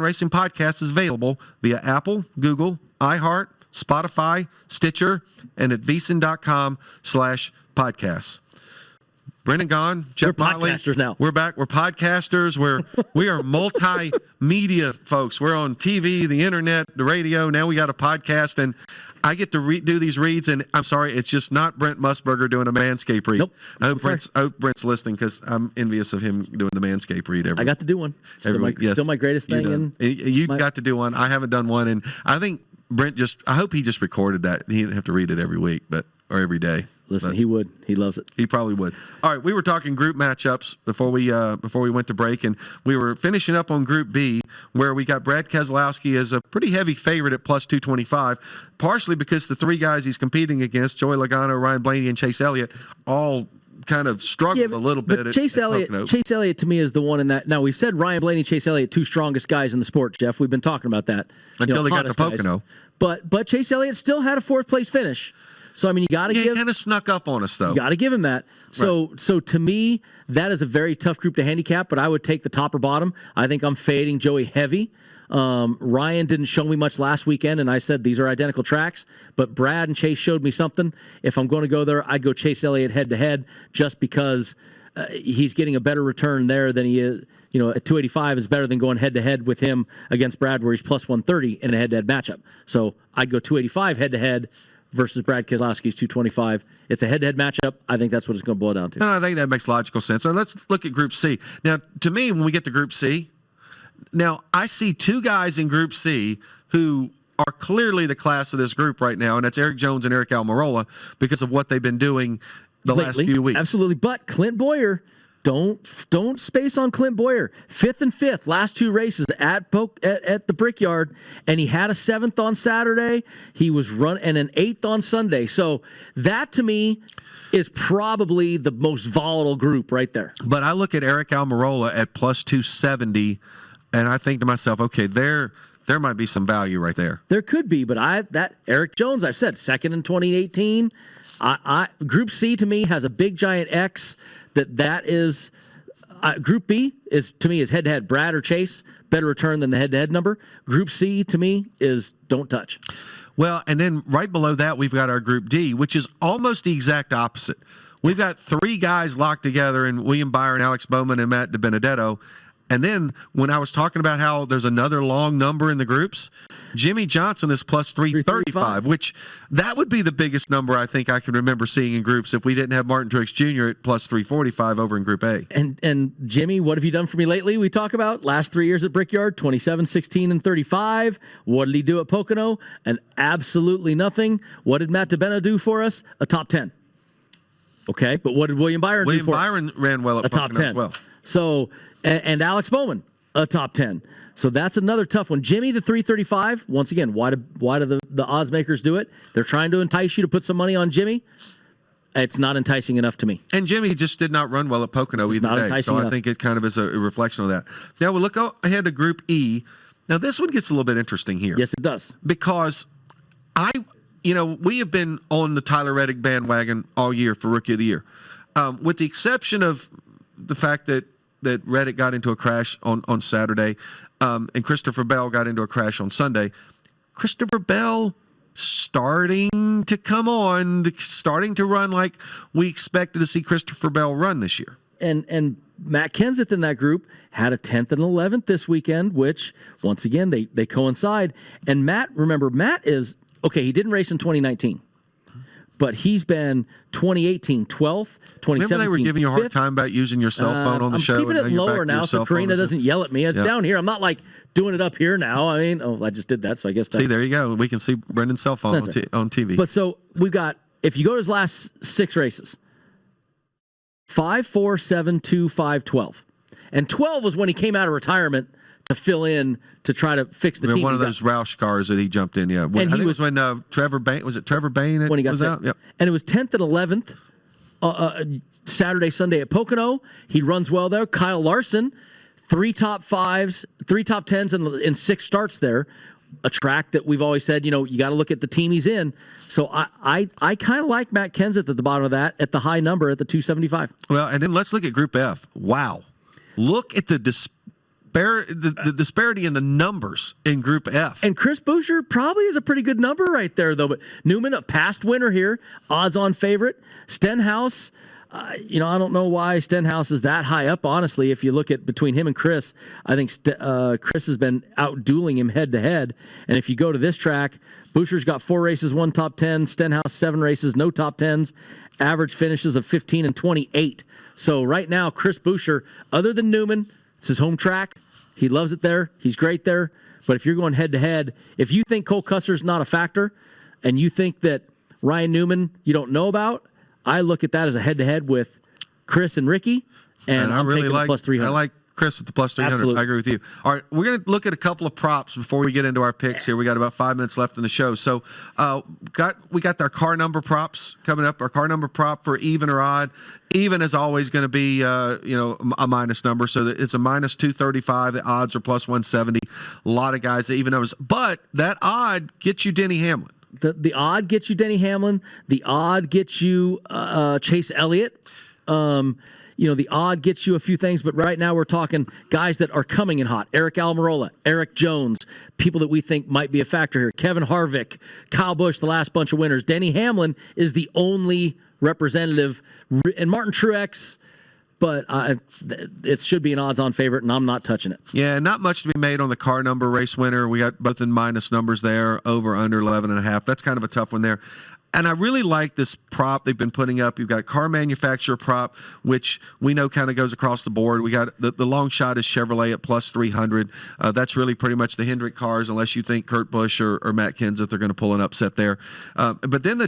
Racing Podcast is available via Apple, Google, iHeart, Spotify, Stitcher, and at VSiN.com/podcasts. Brendan Gaughan, Jeff Motley. We're podcasters now. We're back. We're podcasters. We are multimedia folks. We're on TV, the internet, the radio. Now we got a podcast, and I get to do these reads. And I'm sorry, it's just not Brent Musburger doing a Manscaped read. Nope. I hope Brent's listening because I'm envious of him doing the Manscaped read every. I got to do one. Still my greatest thing. You got to do one. I haven't done one, and I think Brent I hope he just recorded that. He didn't have to read it every week, or every day. Listen, he would. He loves it. He probably would. All right, we were talking group matchups before we went to break, and we were finishing up on Group B, where we got Brad Keselowski as a pretty heavy favorite at plus 225, partially because the three guys he's competing against, Joey Logano, Ryan Blaney, and Chase Elliott, all kind of struggled a little bit. But Chase Elliott to me is the one in that. Now, we've said Ryan Blaney, Chase Elliott, two strongest guys in the sport, Jeff. We've been talking about that. Until they got to Pocono. But Chase Elliott still had a fourth-place finish. So, I mean, you got to give... He kind of snuck up on us, though. You got to give him that. So, right. So to me, that is a very tough group to handicap, but I would take the top or bottom. I think I'm fading Joey heavy. Ryan didn't show me much last weekend, and I said these are identical tracks, but Brad and Chase showed me something. If I'm going to go there, I'd go Chase Elliott head-to-head just because he's getting a better return there than he is. You know, at 285 is better than going head-to-head with him against Brad, where he's plus 130 in a head-to-head matchup. So I'd go 285 head-to-head versus Brad Keselowski's 225. It's a head-to-head matchup. I think that's what it's going to boil down to. And I think that makes logical sense. So let's look at Group C. Now, to me, when we get to Group C, now I see two guys in Group C who are clearly the class of this group right now, and that's Eric Jones and Eric Almirola because of what they've been doing last few weeks. Absolutely. But Clint Boyer, don't space on Clint Boyer. 5th and 5th, last two races at the Brickyard, and he had a 7th on Saturday. He was and an 8th on Sunday. So that to me is probably the most volatile group right there. But I look at Eric Almirola at plus 270, and I think to myself, okay, there might be some value right there. There could be, but that Eric Jones, I've said, 2nd in 2018. Group C to me has a big giant X. That is Group B is to me is head-to-head. Brad or Chase, better return than the head-to-head number. Group C to me is don't touch. Well, and then right below that we've got our Group D, which is almost the exact opposite. We've got three guys locked together in William Byron, Alex Bowman, and Matt DiBenedetto. And then when I was talking about how there's another long number in the groups, Jimmy Johnson is plus 335, which that would be the biggest number I think I can remember seeing in groups if we didn't have Martin Truex Jr. at plus 345 over in Group A. And Jimmy, what have you done for me lately? We talk about last 3 years at Brickyard, 27, 16, and 35. What did he do at Pocono? And absolutely nothing. What did Matt DiBenedetto do for us? A top 10. Okay, but what did William Byron do for us? William Byron ran well at Pocono top 10 as well. So, and Alex Bowman, a top 10. So that's another tough one. Jimmy, the 335. Once again, why do the odds makers do it? They're trying to entice you to put some money on Jimmy. It's not enticing enough to me. And Jimmy just did not run well at Pocono either day. So I think it kind of is a reflection of that. Now we'll look ahead to Group E. Now this one gets a little bit interesting here. Yes, it does. Because we have been on the Tyler Reddick bandwagon all year for Rookie of the Year. With the exception of the fact that Reddick got into a crash on Saturday, and Christopher Bell got into a crash on Sunday. Christopher Bell starting to come on, starting to run like we expected to see Christopher Bell run this year. And Matt Kenseth in that group had a 10th and 11th this weekend, which, once again, they coincide. And Matt is, okay, he didn't race in 2019. But he's been 2018 12th, 2017 Remember they were giving you a hard 5th? time about using your cell phone on the show? I'm keeping it lower now so Karina doesn't yell at me. It's down here. I'm not like doing it up here now. I mean, I just did that, so I guess that. See, there you go. We can see Brendan's cell phone on TV. But so we've got, if you go to his last 6 races, 5, 4, 7, 2, 5, 12. And 12 was when he came out of retirement to fill in to try to fix the team. One of those Roush cars that he jumped in, yeah. I think it was when Trevor Bayne, was it Trevor Bayne? When he got out? Yep. And it was 10th and 11th, Saturday, Sunday at Pocono. He runs well there. Kyle Larson, 3 top 5s, 3 top 10s in 6 starts there. A track that we've always said, you got to look at the team he's in. So I kind of like Matt Kenseth at the bottom of that, at the high number at the 275. Well, and then let's look at Group F. Wow. Look at the the disparity in the numbers in Group F. And Chris Buescher probably is a pretty good number right there, though. But Newman, a past winner here, odds-on favorite. Stenhouse, I don't know why Stenhouse is that high up, honestly. If you look at between him and Chris, I think Chris has been out-dueling him head-to-head. And if you go to this track, Buescher's got 4 races, 1 top 10. Stenhouse, 7 races, no top 10s. Average finishes of 15 and 28. So right now, Chris Buescher, other than Newman, it's his home track. He loves it there. He's great there. But if you're going head-to-head, if you think Cole Custer's not a factor and you think that Ryan Newman you don't know about, I look at that as a head-to-head with Chris and Ricky, and I'm really taking the plus 300. I like Chris at the plus 300. Absolutely. I agree with you. All right, we're going to look at a couple of props before we get into our picks here. We got about 5 minutes left in the show. So we got our car number props coming up. Our car number prop for even or odd. Even is always going to be a minus number, so that it's a minus 235. The odds are plus 170. A lot of guys that even numbers, but that odd gets you Denny Hamlin. The odd gets you Denny Hamlin. The odd gets you Chase Elliott. The odd gets you a few things, but right now we're talking guys that are coming in hot. Eric Almirola, Eric Jones, people that we think might be a factor here. Kevin Harvick, Kyle Busch, the last bunch of winners. Denny Hamlin is the only representative, and Martin Truex, but it should be an odds-on favorite, and I'm not touching it. Yeah, not much to be made on the car number race winner. We got both in minus numbers there, over, under 11.5. That's kind of a tough one there. And I really like this prop they've been putting up. You've got car manufacturer prop, which we know kind of goes across the board. We got the long shot is Chevrolet at plus 300. That's really pretty much the Hendrick cars, unless you think Kurt Busch or Matt Kenseth are going to pull an upset there. But then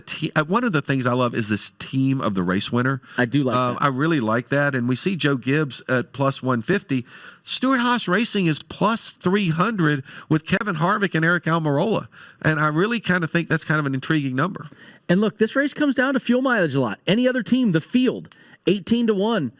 one of the things I love is this team of the race winner. I do like that. I really like that. And we see Joe Gibbs at plus 150. Stewart-Haas Racing is plus 300 with Kevin Harvick and Eric Almirola. And I really kind of think that's kind of an intriguing number. And look, this race comes down to fuel mileage a lot. Any other team, the field, 18-1.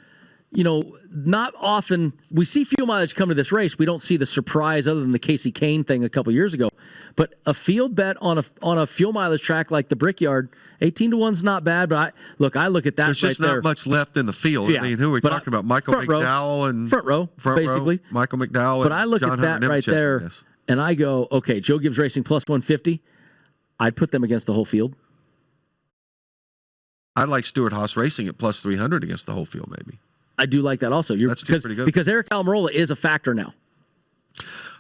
Not often we see fuel mileage come to this race. We don't see the surprise other than the Casey Kane thing a couple years ago. But a field bet on a fuel mileage track like the Brickyard, 18-1's not bad. But I look at that. There's just not much left in the field. Yeah. I mean, who are we talking about? Michael McDowell and front row, basically. Michael McDowell. But I look John at that Hunter right Nemechek, there, yes. and I go, okay, Joe Gibbs Racing plus 150. I'd put them against the whole field. I like Stewart-Haas Racing at plus 300 against the whole field, maybe. I do like that also. That's pretty good. Because Eric Almirola is a factor now.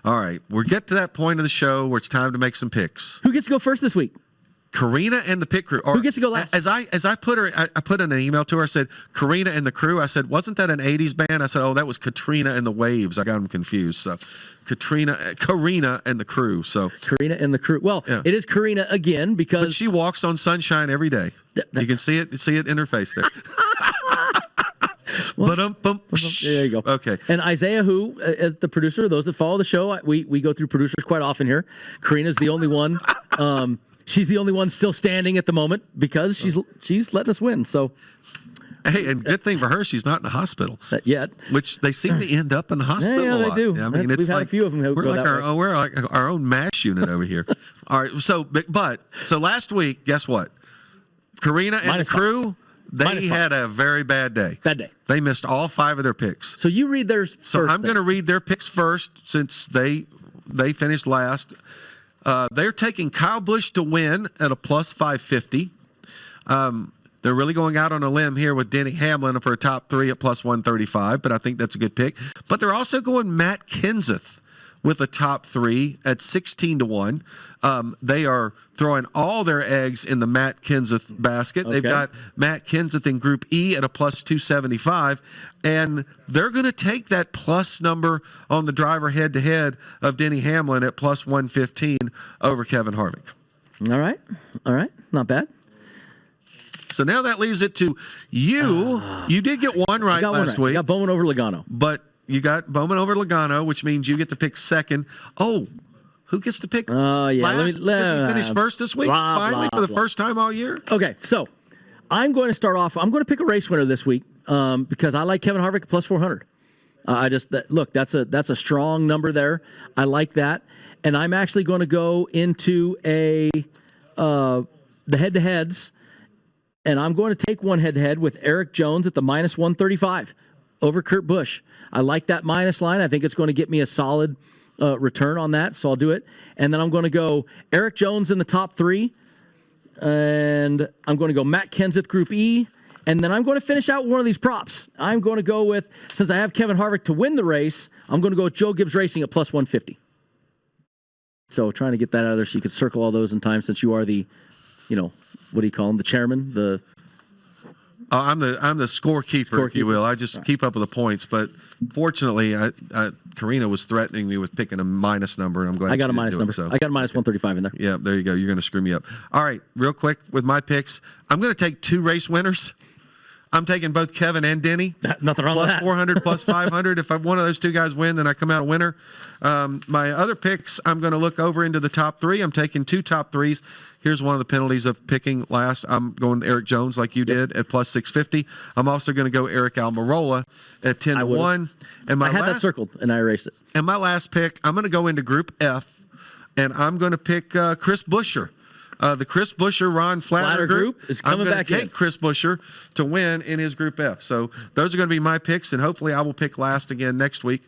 All right. We'll get to that point of the show where it's time to make some picks. Who gets to go first this week? Karina and the pit crew. Who gets to go last? As I put in an email to her, I said, Karina and the crew. I said, wasn't that an 80s band? I said, oh, that was Katrina and the Waves. I got them confused. So Karina and the crew. So Karina and the crew. Well, yeah. It is Karina again because but she walks on sunshine every day. You can see it in her face there. Well, there you go. Okay. And Isaiah, who, as the producer, those that follow the show, we go through producers quite often here. Karina's the only one. She's the only one still standing at the moment because she's letting us win. So, hey, and good thing for her, she's not in the hospital yet. Which they seem to end up in the hospital. Yeah, they do. I mean, we've had a few of them. We're like our own MASH unit over here. All right. So last week, guess what? Karina and the crew. They had a very bad day. Bad day. They missed all 5 of their picks. So you read theirs first. So I'm going to read their picks first since they finished last. They're taking Kyle Busch to win at a plus 550. They're really going out on a limb here with Denny Hamlin for a top 3 at plus 135, but I think that's a good pick. But they're also going Matt Kenseth with a top 3 at 16-1. They are throwing all their eggs in the Matt Kenseth basket. Okay. They've got Matt Kenseth in Group E at a plus 275, and they're going to take that plus number on the driver head-to-head of Denny Hamlin at plus 115 over Kevin Harvick. All right, not bad. So now that leaves it to you. You did get one right last week. You got Bowman over Logano. But you got Bowman over Logano, which means you get to pick second. Oh, who gets to pick last? Does he finish first this week? Finally, for the first time all year? Okay, so I'm going to start off. I'm going to pick a race winner this week because I like Kevin Harvick plus 400. Look, that's a strong number there. I like that. And I'm actually going to go into the head-to-heads, and I'm going to take one head-to-head with Eric Jones at the minus 135. over Kurt Busch. I like that minus line. I think it's going to get me a solid return on that, so I'll do it. And then I'm going to go Eric Jones in the top 3, and I'm going to go Matt Kenseth Group E, and then I'm going to finish out one of these props. I'm going to go with, since I have Kevin Harvick to win the race, I'm going to go with Joe Gibbs Racing at plus 150. So trying to get that out of there so you can circle all those in time, since you are the, what do you call him, the chairman, the... I'm the scorekeeper, if you will. I just keep up with the points, but fortunately, Karina was threatening me with picking a minus number, and I'm glad I got a minus number. I got a minus 135 in there. Yeah, there you go. You're going to screw me up. All right, real quick with my picks, I'm going to take 2 race winners. I'm taking both Kevin and Denny. Nothing wrong with that. Plus 400, plus 500. If one of those 2 guys win, then I come out a winner. My other picks, I'm going to look over into the top 3. I'm taking 2 top 3s. Here's one of the penalties of picking last. I'm going Eric Jones like you did at plus 650. I'm also going to go Eric Almirola at 10-1. And I had that circled, and I erased it. And my last pick, I'm going to go into Group F, and I'm going to pick Chris Buescher. The Chris Buescher, Ron Flatter group is coming back in. I'm going to take Chris Buescher to win in his Group F. So those are going to be my picks, and hopefully I will pick last again next week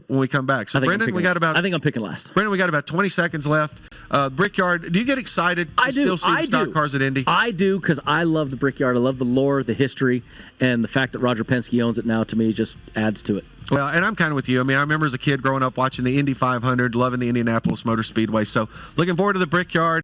when we come back. So Brendan, I think I'm picking last. Brendan, we got about 20 seconds left. Brickyard, do you get excited to still see the stock cars at Indy? I do, because I love the Brickyard. I love the lore, the history, and the fact that Roger Penske owns it now, to me, just adds to it. Well, and I'm kind of with you. I mean, I remember as a kid growing up watching the Indy 500, loving the Indianapolis Motor Speedway. So looking forward to the Brickyard.